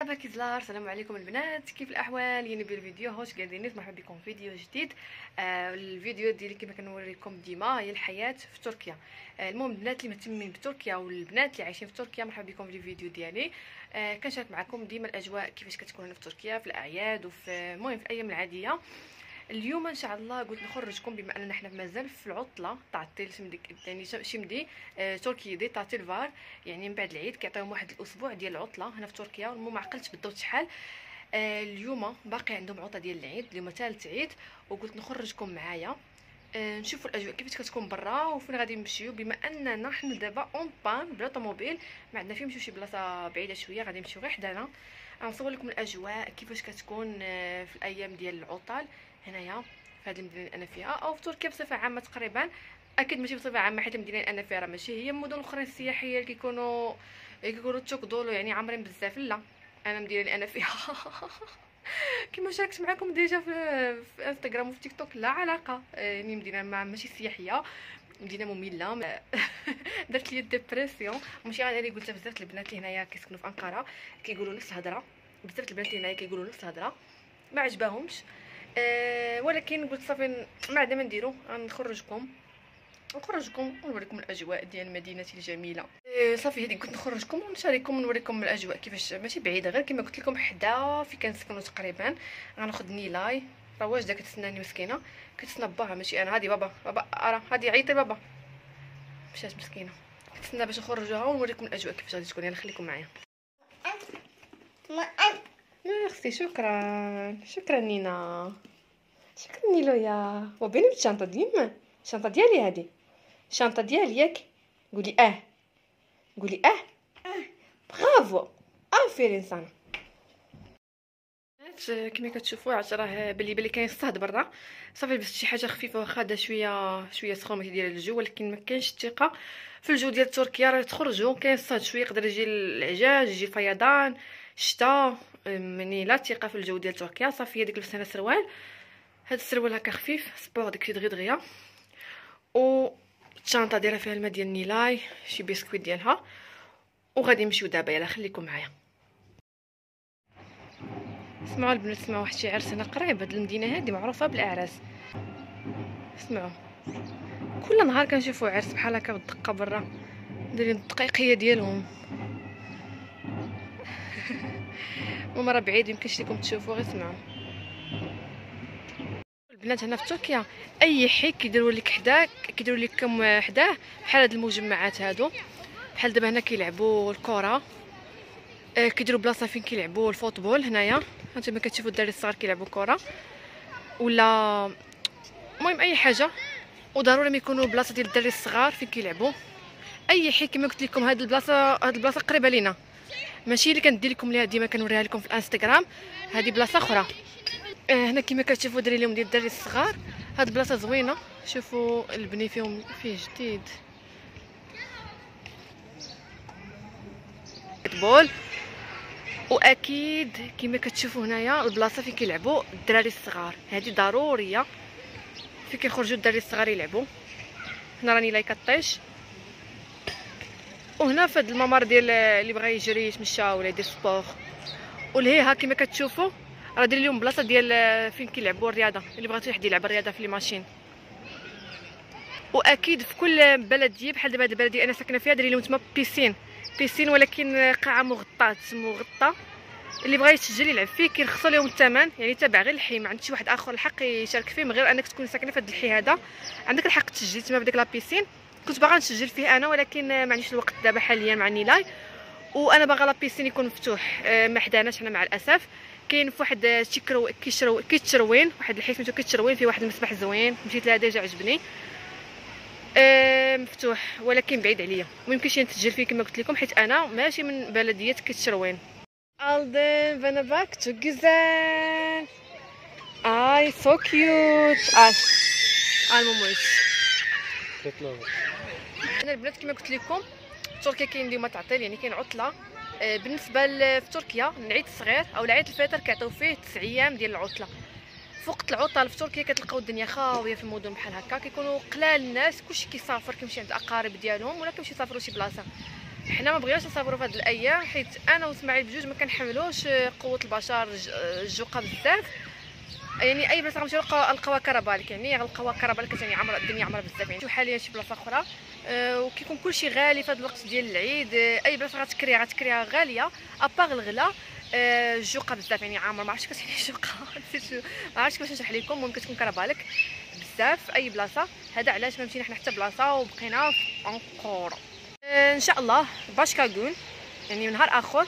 مرحبا كيزلار، السلام عليكم البنات، كيف الاحوال؟ يعني بالفيديو هوش قاعدين مرحبا بكم في فيديو جديد. الفيديو ديالي كما كنوريكم ديما هي الحياه في تركيا. المهم البنات اللي مهتمين بتركيا والبنات اللي عايشين في تركيا مرحبا بكم في الفيديو ديالي. كنشارك معكم ديما الاجواء كيفاش كتكون هنا في تركيا في الاعياد وفي المهم في الايام العاديه. اليوم ان شاء الله قلت نخرجكم بما اننا حنا مازال في العطله تاع التيل يعني شمدي تركي دي تاع تيلفار، يعني من بعد العيد كيعطيوهم واحد الاسبوع ديال العطله هنا في تركيا. المهم ما عقلتش بالضبط شحال. اليوم باقي عندهم عطله ديال العيد، اليوم ثالث عيد، وقلت نخرجكم معايا نشوفوا الاجواء كيفاش كتكون برا وفين غادي نمشيو. بما اننا حنا دابا اون بان بلا طوموبيل، ما عندنا فين نمشيو شي بلاصه بعيده شويه، غادي نمشيو غير حدانا. غنصور لكم الاجواء كيفاش كتكون في الايام ديال العطل هنايا في هذه المدينه اللي انا فيها او في تركيا بصفه عامه تقريبا. اكيد ماشي بصفه عامه حيت المدينه اللي انا فيها راه ماشي هي المدن الاخرى السياحيه اللي كيكونوا تشكدولو يعني عامرين بزاف. لا، انا المدينه اللي انا فيها كما شاركت معكم ديجا في انستغرام وفي تيك توك لا علاقه، يعني مدينه ماشي سياحيه، مدينه ممله. درت لي ديبرسيون. ماشي انا اللي قلتها، بزاف البنات اللي هنايا كيسكنوا في انقره كيقولوا نفس الهضره، بزاف البنات اللي هنايا كيقولوا نفس الهضره، ما عجباهمش. ولكن قلت صافي ما عندنا ما نديرو، غنخرجكم ونوريكم الاجواء ديال مدينتي الجميله. صافي هذه قلت نخرجكم ونشارككم ونوريكم الاجواء كيفاش ماشي بعيده، غير كما قلت لكم حدا في كنسكنوا تقريبا. غناخذ نيلاي راه واجده كتسناني مسكينه، كتسنى باها ماشي انا. هذه بابا راه هذه عيطي بابا، مشات مسكينه كتسنى باش نخرجوها ونوريكم الاجواء كيفاش غادي تكون. يلا خليكم معايا. اختي شكرا نينا، شكرا نيلويا. وبيني بالشنطه ديما، الشنطه ديالي هذه، الشنطه ديالي ياك. قولي قولي برافو، افير انسان. كما كتشوفوا عاد راه بلي كاين الصهد برا. صافي لبست شي حاجه خفيفه واخا دا شويه سخونه ديال الجو، ولكن ما كاينش الثقه في الجو ديال تركيا. راه تخرجوا كاين الصهد شويه، يقدر يجي العجاج، يجي الفيضان، الشتاء، يعني لا ثقه في الجو ديال تركيا. صافي هذيك لبست انا سروال، هاد السروال هكا خفيف سبور داكشي دغيا، و الشنطه دايره فيها الماء ديال نيلاي، شي بسكويت ديالها، وغادي نمشيو دابا. يلا خليكم معايا. اسمعوا البنات، اسمعوا واحد شي عرس هنا قريب. هاد المدينه هادي معروفه بالاعراس. اسمعوا، كل نهار كنشوفوا عرس بحال هكا بالدقه برا، دايرين الدقيقيه ديالهم. المهم راه بعيد يمكنش لكم تشوفوا، غير اسمعوا. البنات هنا في تركيا اي حي كيديروا لكم حداه بحال هاد المجمعات هادو. بحال دابا هنا كيلعبوا الكره، كيديروا بلاصه فين كيلعبوا الفوتبول. هنايا هانتوما كتشوفوا الدراري الصغار كيلعبوا كره ولا المهم اي حاجه، وضروري ما يكونوا بلاصه ديال الدراري الصغار فين كيلعبوا. اي حي كما قلت لكم، هاد البلاصه قريبه لينا، ماشي اللي كندير لكم ليها ديما كنوريها لكم في الانستغرام، هذه بلاصه اخرى. هنا كما كتشوفوا دايرين لهم ديال الدراري الصغار. هاد البلاصه زوينه، شوفوا البني فيه جديد فوتبول. واكيد كما كتشوفوا هنايا البلاصه فين كيلعبوا الدراري الصغار، هذه ضروريه فين كيخرجوا الدراري الصغار يلعبوا. هنا راني لاي كطيش، وهنا في هذا الممر ديال اللي بغى يجري يتمشى ولا يدير سبور. ولهيها كما كتشوفوا راه داير لهم بلاصه ديال فين كيلعبوا الرياضه، اللي بغى يحد يلعب الرياضه في لي ماشين. واكيد في كل بلديه بحال دابا هاد البلديه انا ساكنه فيها داير لهم تما بيسين، ولكن قاعه مغطاه. اللي بغى يسجل يلعب فيه كيرخصوا لهم الثمن، يعني تابع غير الحي، ما عندك شي واحد اخر الحق يشارك فيه من غير انك تكون ساكنه في هذا الحي هذا. عندك الحق تسجل تما بديك لابيسين. كنت باغا نسجل فيه انا، ولكن ما عنديش الوقت دابا حاليا مع نيلاي، وانا باغا لابيسين يكون مفتوح ما حداناش حنا مع الاسف. كاين في واحد كيتشروين، واحد الحي سميتو كيتشروين، فيه واحد المسبح زوين، مشيت لها ديجا عجبني، مفتوح ولكن بعيد عليا، وميمكنش نسجل فيه كما قلت لكم حيت انا ماشي من بلديه كيتشروين. Aldım bana bak, çok güzel. Ay so cute. الموموس. انا البنات كما قلت لكم تركيا كاين اليوم تعطيل، يعني كاين عطله. بالنسبه في تركيا العيد الصغير او العيد الفطر كيعطيو فيه 9 ايام ديال العطله. في وقت العطل في تركيا كتلقاو الدنيا خاويه في المدن بحال هكا، كيكونوا قلال الناس، كلشي كيسافر كيمشي عند الاقارب ديالهم ولا كيمشي يسافروا شي بلاصه. حنا ما بغيناش نصابروا في هاد الايام، حيت انا واسماعيل بجوج ما كنحملوش قوه البشر الجوقه بزاف. يعني اي بلاصه غنمشيو نلقاوها كربالك، يعني غنلقاوها كربالك، يعني عمر الدنيا عمرها بزاف. يعني حاليا شي بلاصه اخرى وكيكون كلشي غالي في هذا الوقت ديال العيد. اي بلاصه غتكريها غاليه اباغ الغلا. الجوقه بزاف، يعني عامر ما عرفتش كتعني الجوقه ما عرفتش كيفاش نشرح لكم. المهم كتكون كربالك بزاف في اي بلاصه. هذا علاش ما مشينا حنا حتى بلاصه وبقينا في انقوره. ان شاء الله باش كاكون يعني نهار اخر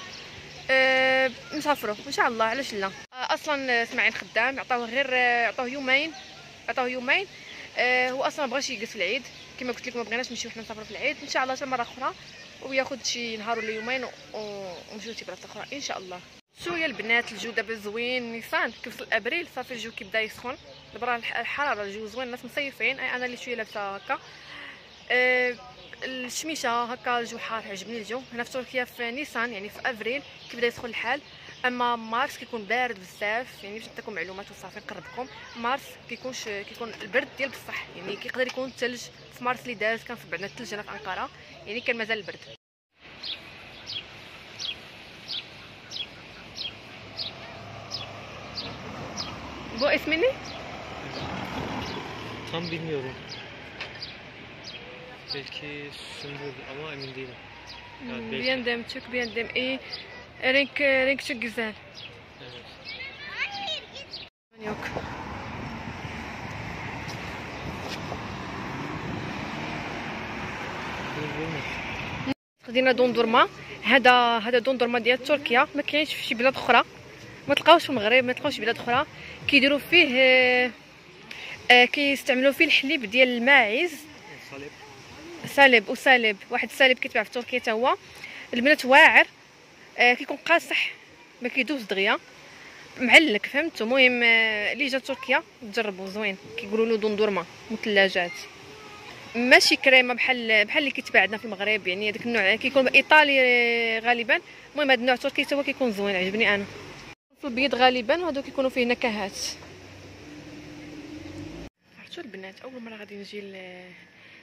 نسافروا ان شاء الله. علاش لا؟ اصلا اسماعيل خدام، عطاوه يومين. هو اصلا ما بغاش يجلس في العيد، كما قلت لكم ما بغيناش نمشيو حنا نسافروا في العيد. ان شاء الله حتى مره اخرى وياخذ شي نهار ولا يومين ونمشيو لشي بلاصه اخرى ان شاء الله. شويه البنات الجو دابا زوين، نيسان كيوصل ابريل صافي الجو كيبدا يسخن. دابا الحراره الجو زوين، الناس مصيفين. انا اللي شويه لابسه هكا الشميشه هكا. الجو حار، عجبني الجو هنا في تركيا في نيسان، يعني في افريل كيبدا يسخن الحال. اما مارس كيكون بارد بزاف. يعني باش نعطيكم معلومات وصافي نقربكم، مارس كيكون البرد ديال بصح. يعني كيقدر يكون الثلج في مارس اللي داز، كان في بعدنا الثلج هنا في انقره، يعني كان مازال البرد. Bu ismi ne? Tam bilmiyorum. Belki sümbül ama emin değilim. Yani belki. Beğendim, çok beğendim. İyi. Renk çok güzel. Evet. Yok. خدينا دوندورما. هذا دوندورما ديال تركيا، ما كاينش في شي بلاد اخرى، ما تلقاوش في المغرب، ما تلقاوش في بلاد اخرى. كيديروا فيه كيستعملوا فيه الحليب ديال الماعز. سالب واحد السالب كيتباع في تركيا حتى هو. البنات واعر، كيكون قاصح، ما كيدوز دغيا، معلك فهمتوا. المهم اللي جا تركيا تجربوا زوين. كيقولوا له دوندورما مثلجات، ماشي كريمه بحال اللي كيتباع عندنا في المغرب. يعني هذاك النوع كيكون ايطالي غالبا. المهم هذا النوع تركي حتى هو كيكون زوين، عجبني انا. في البيض غالبا، وهادو كيكونوا فيه نكهات. عرفتوا البنات اول مره غادي نجي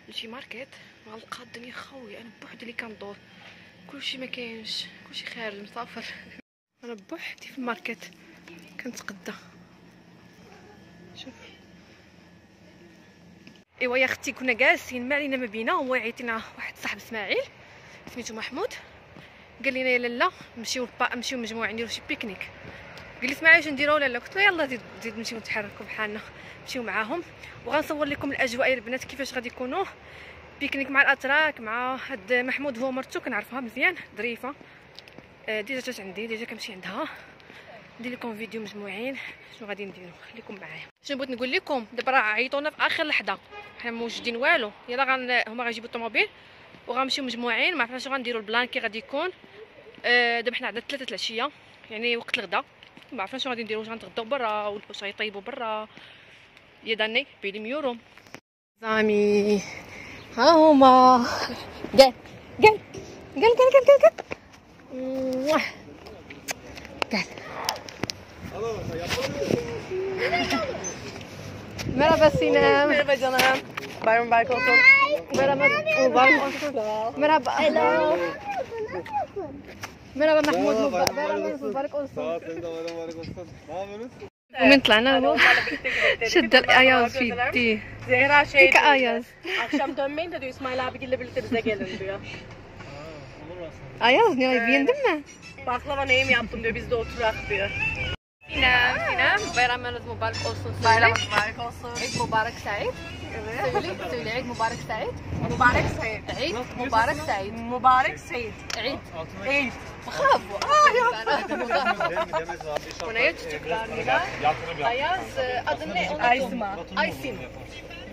لشي ماركت غنلقى الدنيا خاويه. انا بوحدي اللي كندور، كلشي ما كاينش، كلشي خارج مسافر. انا بوحدي في الماركت كنتقدى. شوف ايوا يا اختي، كنا جالسين ما علينا ما بينا، هو عيطنا واحد صاحب اسماعيل سميتو محمود، قال لنا يا لاله نمشيو مجموعه نديرو شي بيكنيك. قال لي اسماعيل واش نديرو لاله؟ قلت له يلا زيد نمشيو نتحركوا بحالنا، نمشيو معاهم. وغنصور لكم الاجواء يا البنات كيفاش غادي يكونوا بيكنيك مع الاتراك. مع هاد محمود هو مرتو كنعرفها مزيان ظريفه. ديجا جات عندي، ديجا كنمشي عندها. ندير لكم فيديو مجموعين شنو غادي نديرو، خليكم معايا. شنو بغيت نقول لكم، دابا راه عيطونا في اخر لحظه، حنا موجدين والو. يلا هما غيجيبوا الطوموبيل وغنمشيو مجموعين. ما عرفناش غنديروا البلان كي غادي يكون. دابا حنا عندنا 3 العشيه، يعني وقت الغدا. ما عرفناش شنو غادي نديروا، واش غنتغداو برا ولا واش غيطيبوا برا. يا داني بيلي يورو زامي ها هما. قال merhaba Sinem. Merhaba canım. Bayram mübarek olsun. Merhaba mübarek olsun. Merhaba. Hello. Merhaba Mahmud, bayram mübarek olsun. Sağ ol, senin de bayram mübarek olsun. Ne yapıyorsunuz? ومن طلعنا هو شد الاياز في يديه. Zehra şey كيك diyor, اياز akşam dönmeyin de diyor İsmail abiyle birlikte bize gelin diyor. Olur aslında. اياز نيو بيندم. Baklava neyim yaptım diyor, biz de oturak diyor. سينام bayramınız mübarek olsun. Bayramınız mübarek olsun. عيد مبارك سعيد. سوي عيد مبارك سعيد. Mübarek Seyit. عيد مبارك سعيد. Mübarek Seyit. عيد. Eid. برافو. Demez abi. هنايا çocuklar Nilay. اياز اظن Aysima. ايسيما.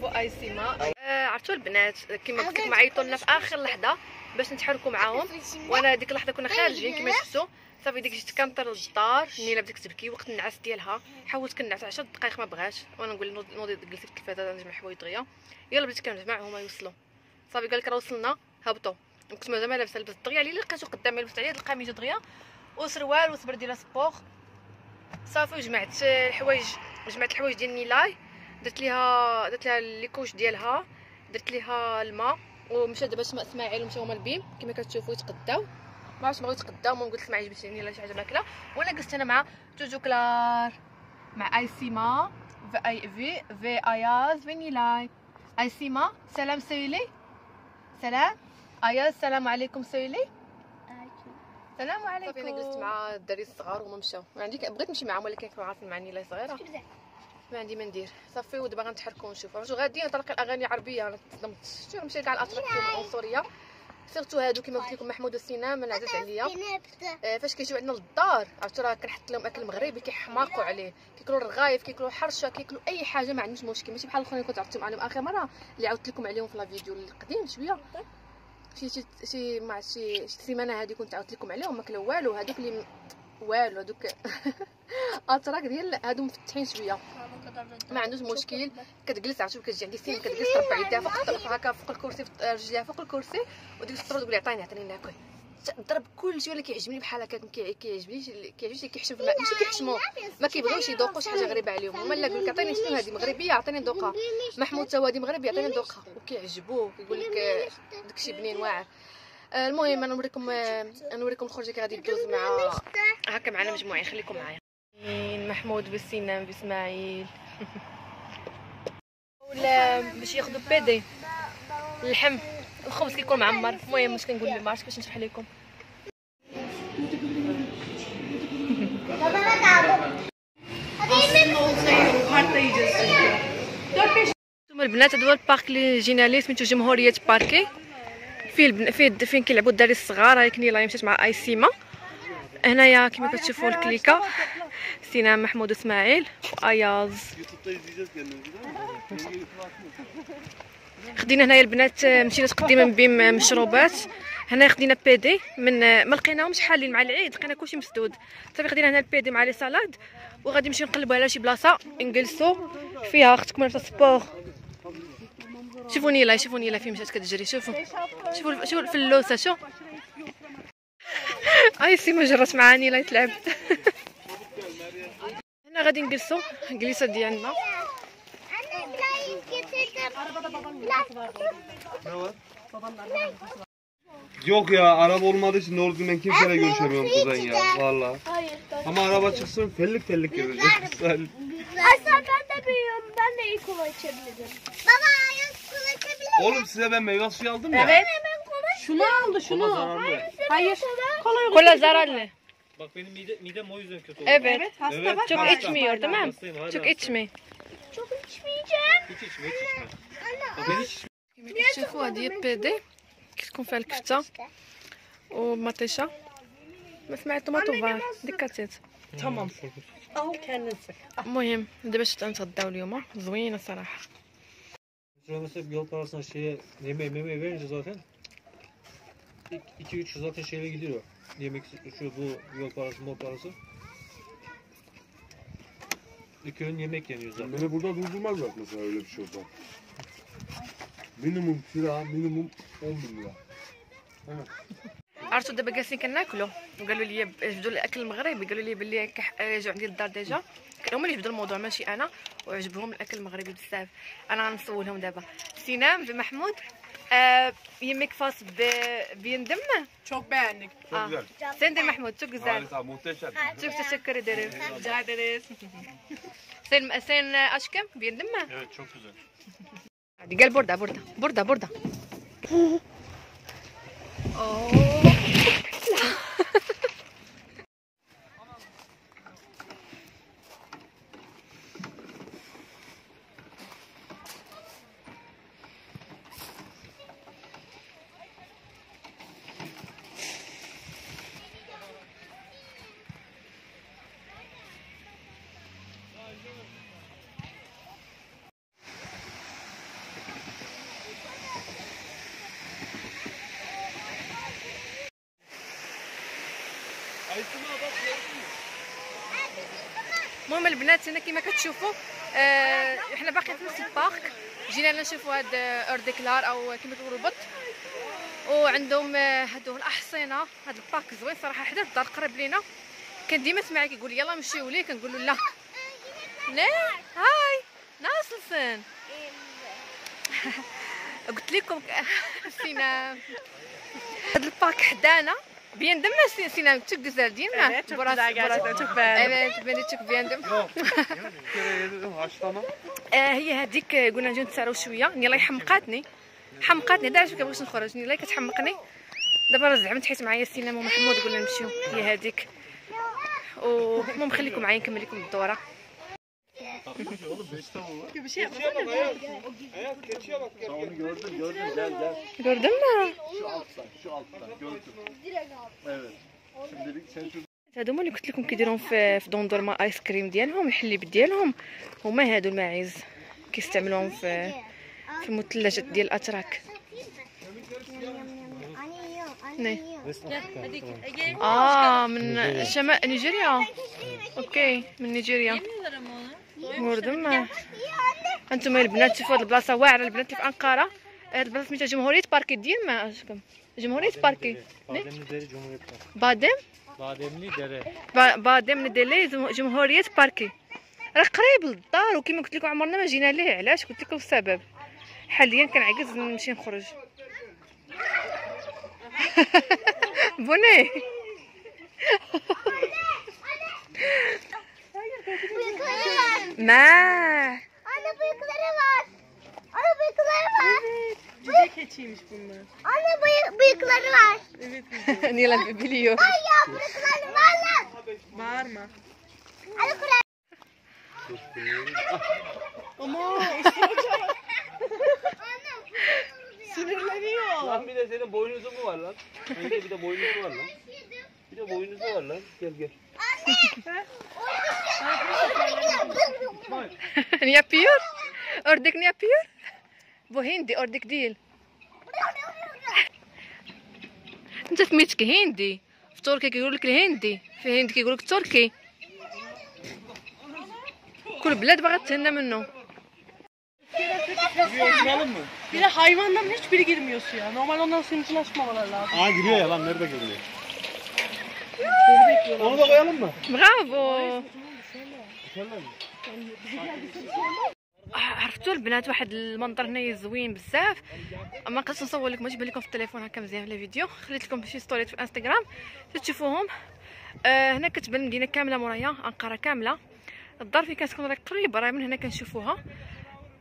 بو ايسيما. عرفتوا البنات كما قلت لكم عيطوا لنا في اخر لحظه باش نتحركوا معاهم. وانا ديك اللحظه كنا خارجين كما شفتوا. صافي ديك جيت كنطر للدار، نيله بدات تبكي وقت النعاس ديالها. حاولت كنعس 10 دقائق ما بغاش، وانا نقول نوضي جلست في التلفازه نجمع حوايج دغيا. يلا بديت كنجمع هما يوصلوا. صافي قال لك راه وصلنا هبطوا. كنت مازال لابسه لبست دغيا اللي لقيتو قدامي لبست عليه القميص دغيا وسروال وسبر ديال سبور. صافي جمعت الحوايج ديال نيلاي، درت ليها لي كوش ديالها، درت ليها الماء ومشى دابا مع اسماعيل ومشاو هما البيم كما كتشوفوا يتقداو. ما عرفتش بغاو يتقداو. المهم قلت لاسماعيل جبت لي لا شي حاجه ماكله. وانا جلست انا مع جوجو كلار مع ايسيما في اياز فينيلاي. ايسيما سلام سويلي. سلام اياز السلام عليكم سويلي. السلام عليكم. صافي انا جلست مع الدراري الصغار وهما مشاو. عندي بغيت نمشي معاهم ولكن كانوا عارفين معني لا صغيره ما عندي ما ندير. صافي ودابا غنتحركوا ونشوفوا واش غاديين نطلق الاغاني العربيه. انا تصدمت شتو نمشي كاع الاتراكسيون العنصريه سيرتو هادو كيما قلت لكم محمود والسينام انا عزاز عليا. فاش كيجيو عندنا للدار عرفتوا راه كنحط لهم اكل مغربي كيحماقوا عليه. كياكلوا الرغايف كياكلوا حرشه كياكلوا اي حاجه ما عندوش مشكل. ماشي بحال الاخرين كنت عرفتهم عليهم اخر مره اللي عاودت لكم عليهم في لا فيديو القديم شويه شي مع شي سيمانه هذه كنت عاودت لكم عليهم ما كلاو والو. هذوك اللي والو هذوك اتراك ديال هادو مفتحين شويه ما عندوش مشكل. كتجلس عرفتوا كتجي عندي سيم كتجلس تربع يديها فوق هكا فوق الكرسي رجليها فوق الكرسي وديك الصبر تقول لي عطيني ناكل. ضرب كلشي ولا كيعجبني بحال هكا كيعجبنيش كيحشم ماشي كيحشموا ما كيبغيوش يذوقوا شي حاجه غريبه عليهم. هما لا يقول لك عطيني شنو هذه مغربيه عطيني ندوقها. محمود تا هو هذه مغربيه عطيني ندوقها وكيعجبوه كيقول لك داكشي بنين واعر. المهم انا نوريكم الخرجه كي غادي تدوز مع هكا معنا مجموعين. خليكم معايا. محمود بالسينام باسماعيل ولا باش ياخذوا بيدي اللحم الخبز كيكون معمر. المهم واش كنقول لكم عرفتش باش نشرح لكم. نتوما البنات هذا هو البارك اللي جينا ليه سميتو جمهوريه باركي فين كيلعبوا الدراري الصغار. هاي كنيله مشات مع ايسيما. هنايا كما كتشوفوا الكليكه سينام محمود اسماعيل واياز. خدينا هنايا البنات مشينا تقديما بهم مشروبات. هنا خدينا بيدي من ما لقيناهمش حالين مع العيد لقينا كلشي مسدود. صافي خدينا هنا البيدي مع لي سالاد وغادي نمشيو نقلبوا على شي بلاصه نجلسوا فيها. اختكم في السبور شوفوا نيلا فين مشات كتجري. شوفوا في اللوسه شوف سيما جرات مع نيلا تلعب. هنا غادي نجلسوا الجلسه ديالنا. Yok ya araba olmadığı için doğru düzgün ben kimseyle görüşemiyorum kuzen ya valla. Ama araba çıksın fellik gezeceğiz. Aslında ben de büyüyorum. Ben de ilk kola açabilirim. Baba ayaz kola açabilirim. Oğlum size ben meyve suyu aldım ya. Evet. Ben kola Şunu aldı şunu. Zararlı. Hayır. Kola zararlı. Bak benim midem o yüzden kötü oldu. Evet. Hasta Evet. bak. Çok Hasta. içmiyor değil mi? Hastayım, hala Çok hastayım. içmeyin. çok içmeyeceğim. Hiç içme. Bak ben hiç كما كتشوفوا هذه بيدي كتكون فيها الكفته ومطيشه ما سمعتو ما طوفار ديك كاتيت. Tamam. Al kendin sık. المهم دابا شفت نتغداو اليوم زوينه صراحه. Sonra mesela yol parasına yemeğe verince zaten 2-3 zaten şeyle gidiyor. Yemek şu bu yol parası. İki öğün yemek yeniyor zaten. Beni burada durdurmazlar mesela öyle bir şey olsa. Minimum kira, minimum 10.000 lira. عرفتوا دابا جالسين كناكلوا وقالوا لي جبدوا الاكل المغربي. قالوا لي بلي جاو عندي للدار ديجا هما اللي جبدوا الموضوع ماشي انا وعجبهم الاكل المغربي بزاف. انا غنسولهم دابا. سينام بمحمود yemek fas beğendin mi? Çok beğendik. Çok güzel. Sen de Mahmut çok güzel. Harika, muhteşem. Çok teşekkür ederim. Rica ederiz. Sen aşkım beğendin mi? Evet çok güzel. Hadi gel burada. Oo. المهم البنات هنا كما كتشوفوا احنا باقيين في نفس البارك. جينا نشوفوا هاد اورديكلار او كما كيقولوا البط وعندهم هادو الاحصنه. هاد البارك زوين صراحه حدا الدار قريب لينا. كان ديما سمعي كيقول لي يلا نمشيو ليه كنقول له لا هاي ناصلسن قلت لكم سينام هاد البارك حدانا بيان دم سينام çok güzel değil mi? Evet, çok güzel gerçekten, çok beğendim. Evet ben de çok beğendim. haşlama. هي هذيك قلنا نجيو نتسارو شويه نيلا حمقاتني دابا علاش كنبغيش نخرج نيلا كتحمقني دابا زعمت حيت معايا سينام ومحمود قلنا نمشيو هي هذيك المهم خليكم معايا نكمل لكم الدوره. Bir şey yapma. Onu gördüm gel. gördün mü? Şu alttan gördüm. Evet. Şimdilik sen şu هادو هما اللي قلت لكم كيديرهم في دوندورما ايس كريم ديالهم الحليب ديالهم هما هادو الماعز كيستعملوهم في المثلجات ديال الاتراك. من شمال نيجيريا. اوكي من نيجيريا. مردم انتم البنات شوفوا هاد البلاصه واعره. البنات اللي في انقره هاد البلاصه سميتها جمهوريه باركي ديال ما اشكم جمهوريه باركي بادمني ديلي جمهوريه باركي راه قريب للدار. وكما قلت لكم عمرنا ما جينا ليه. علاش قلت لكم السبب حاليا كنعكز نمشي نخرج. بوني ما Anne bıyıkları var. Anne bıyıkları var. Cüce keçiymiş bunlar. Anne bıyıkları var. Evet. نيلا biliyor. Ay ya bıyıkları var lan. Bağırma. Anne kurar. Ama sinirleniyor. Lan bir de senin boynuzu mu var lan? Bir de boynuzu var lan. Bir de boynuzu var lan. Gel. Ne yapıyor? Ördek ne yapıyor? Bu hindi ördek değil. انت سميتك هندي في تركيا كيقول لك الهندي في الهند كيقول لك تركي. كل بلاد باغا تهنى منه. Bir de hayvanların hiçbiri girmiyor suya. Normal ondan sınıflaşmamaları lazım. Aa giriyor ya lan nerede giriyor? Onu da koyalım mı? برافو. عرفتوا البنات واحد المنظر هنايا زوين بزاف. ما قدرتش نصور لكم نجيب لكم في التليفون هكا مزيان في الفيديو. خليت لكم شي ستوريات في الانستغرام تشوفوهم. هنا كتبان المدينه كامله مورايا انقره كامله. الدار فين كنسكن راه قريبه راه من هنا كنشوفوها.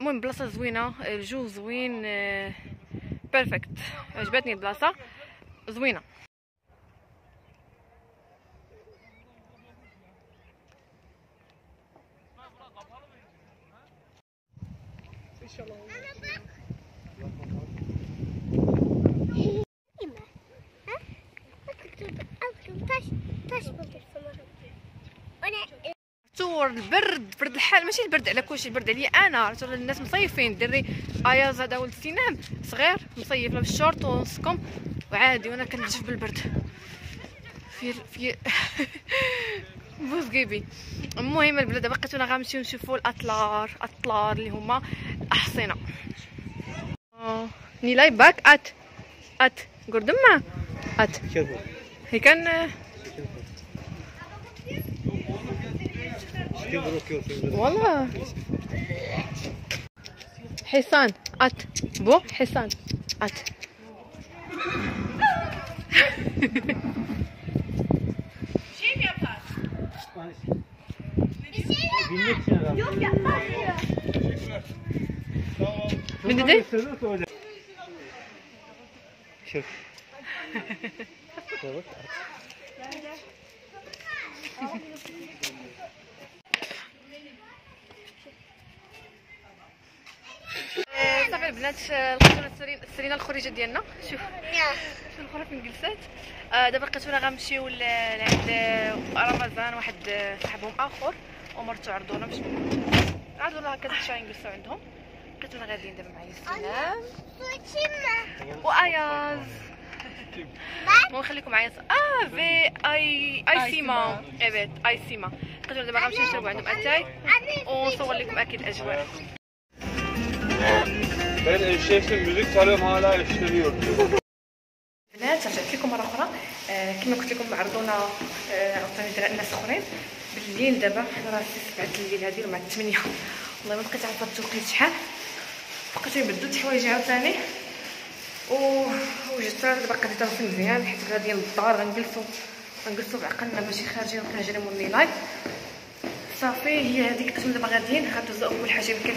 المهم بلاصه زوينه الجو زوين بيرفكت. عجبتني البلاصه زوينه. Taş bulduk sanırım. O ne? صور البرد برد الحال ماشي البرد على كلشي البرد عليا انا. راه الناس مصيفين الدري اياز هذا ولد سينام صغير مصيف لابس شورت ونصكم وعادي وانا كنجف بالبرد في بوزقيبي. المهم البلاد دابا بقيتونا غنمشيو نشوفوا الاطلار اللي هما الاحصنه. نيلاي باك ات قردما ات هي كان والله حصان ات بو حصان ات. Şey mi yapar? Binmek için herhalde. Yok yapmaz diyor. من دي Şef. Evet. صافي البنات لقيتونا سرينا الخريجه ديالنا. شوف الاخرى فين جلسات. دابا لقيتونا غنمشيو لعند رمضان واحد صاحبهم اخر ومرتو عرضونا باش عرضونا هكا شي نجلسو عندهم. لقيتونا غاديين دابا معايا السلام Su içeyim mi? واياز. ونخليكم معايا في اي سيما. ايبت اي سيما. لقيتونا دابا غنمشيو نشربوا عندهم اتاي ونصور لكم اكيد الاجواء. Ben eşeğimsin müzik çalıyorum hala işleniyor. البنات رجعت لكم مره اخرى. كما قلت لكم عرضونا عرضوني ناس اخرين بالليل. دابا راه 7 الليل هذه مع 8 والله ما بقيت عارفه التوقيت شحال. بقيت نبدل الحوايج عاوتاني وجدت راه دابا قضيت راسي مزيان حيت غادي للدار غنجلسو بعقلنا ماشي خارجين وكنجري مورني لايف. صافي هي هذيك قسم دابا غاديين غندوزو اول حاجه يمكن.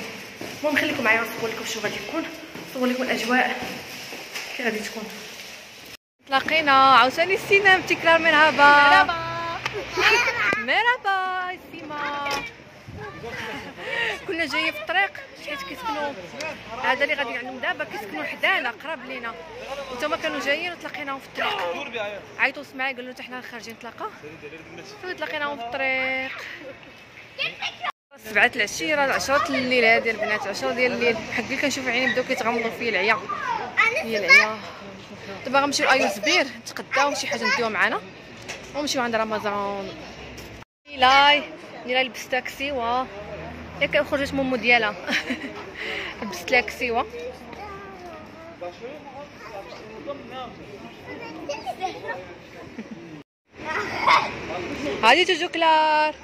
المهم خليكم معايا ونصور لكم شنو غادي يكون، نصور لكم الاجواء كي غادي تكون. تلاقينا عاوتاني السينما تكرار. مرحبا مرحبا السيما. كنا جايين في الطريق حيت كيسكنوا هذا اللي غادي عندهم دابا كيسكنوا حدانا قراب لينا، وتما كانوا جايين وتلاقيناهم في الطريق. عيطوا سمعي قالوا حتى حنا خارجين نتلاقاو، تلاقيناهم في الطريق. 7 العشيه راه 10 الليل هادي البنات، 10 ديال الليل. حق اللي كنشوف عيني بداو كيتغمضوا فيا العيا هي العيا. دابا غنمشيو لايو زبير نتغداو شي حاجه نديوها معنا ونمشيو عند رمضان. نيلاي لبست لها كسيوه ياك خرجت مومو ديالها لبست لها كسيوه. هادي جوجو كلار.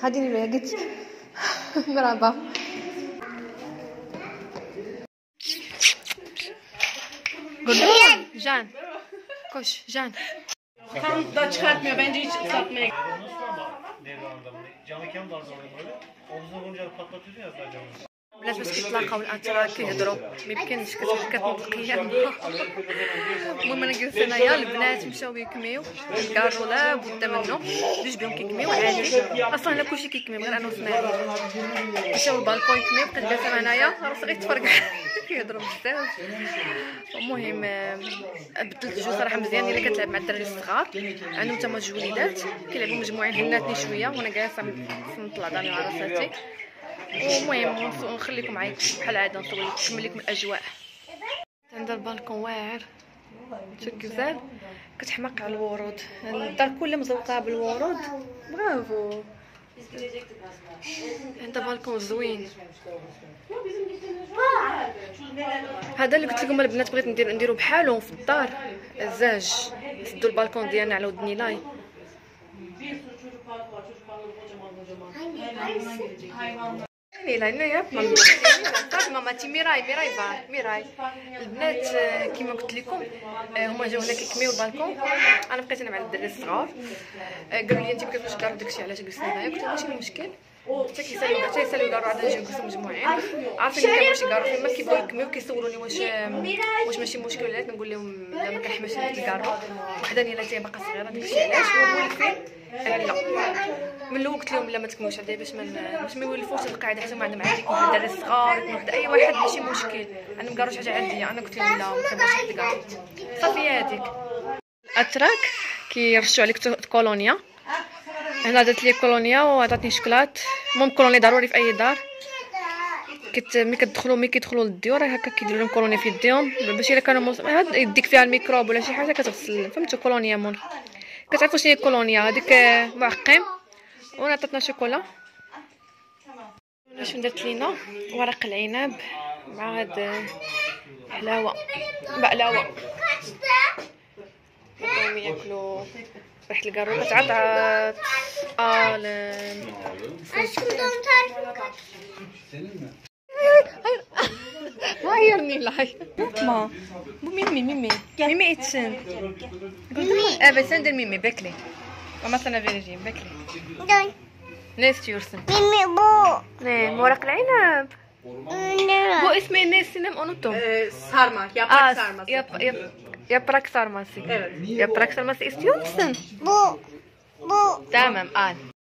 هادي اللي قلت مرحبا. Can. Koş Can. Tam da çıkartmıyor. Bence hiç ıslatmaya. Camı kim var sonra böyle? Omuzuna vurunca patlatıyorsun ya zaten camı. البنات باش كيتلاقاو الاتراك كيهضروا ميمكنش كتنطق هي. المهم انا جلست انايا البنات مشاو يكميو كارو لا بد منه جوج بهم كيكميو عادي اصلا هنا كلشي كيكميو غير انا وسماعيل مشاو البالكون يكميو بقيت جالسه انايا راسي غير تفرقع كيهضروا بزاف. المهم بدلت جو صراحه مزيان اللي كتلعب مع الدراري الصغار عندهم تما جوج وليدات كيلعبوا مجموعين هناتني شويه وانا جالسه نطلع داني مع راساتي. المهم نخليكم معايا بحال العاده نكمل لكم الاجواء. عندها البالكون واعر تكزال كتحماق على الورود، الدار كلها مزوقه بالورود. برافو عندها بالكون زوين. هذا اللي قلت لكم البنات بغيت نديرو بحالهم في الدار الزاج نسدو البالكون ديالنا على ود نيلاي. لا لا يا ماما تي ميراي البنات كيما قلت لكم هما جاو هنا كيكميو البالكون. انا بقيت انا مع الدراري الصغار قالوا لي انت ما كتبغيش كارو داكشي علاش جلسنا هنايا. قلت لهم ماشي المشكل حتى كيساليو كارو عاد نجيو نجلسو مجموعين عارفين كاين شي كارو فين ما كيبغيو يكميو كيسولوني واش ماشي مشكل ولا لا. كنقول لهم لا ما كنحملش هاد الكارو وحداني لا تاهي باقا صغيره داكشي علاش هو مولفين. انا لا من الاول قلت لهم لا ما تكملوش عندي باش ما يولفوش القاعده حتى ما عندهم عندكم الدراري الصغار واحد اي واحد ماشي مشكل عندهم كارو شي حاجه عندي. انا قلت لهم لا ما كنبغيش هاد الكارو صافي. هذيك اتراك كيرشوا عليك كولونيا. هنا دات لي كولونيا وعطاتني شكلاط. المهم كولونيا ضروري في اي دار ملي كيدخلوا للديور هكا كيديروا لهم كولونيا في يديهم باش الا كانوا يديك فيها الميكروب ولا شي حاجه كتغسل. فهمتوا كولونيا مون كتعرفوا شنو هي كولونيا هذيك معقم. وانا عطاتنا شوكولا. شنو درت لينا ورق العنب مع هاد حلاوه بقلاوه بغاو ياكلوا ريحه الكارو كتعطعط. غيرني لاي ما ميمي اتسن بس ندير ميمي بكلي مثلا فيريجين بكلي ناس يورسن ميمي ورق العنب بو اسمه ناس سينم اونوتوم Sarma. Yaprak sarması. Yaprak sarması. Yaprak sarması istiyor musun? Bu. Tamam al.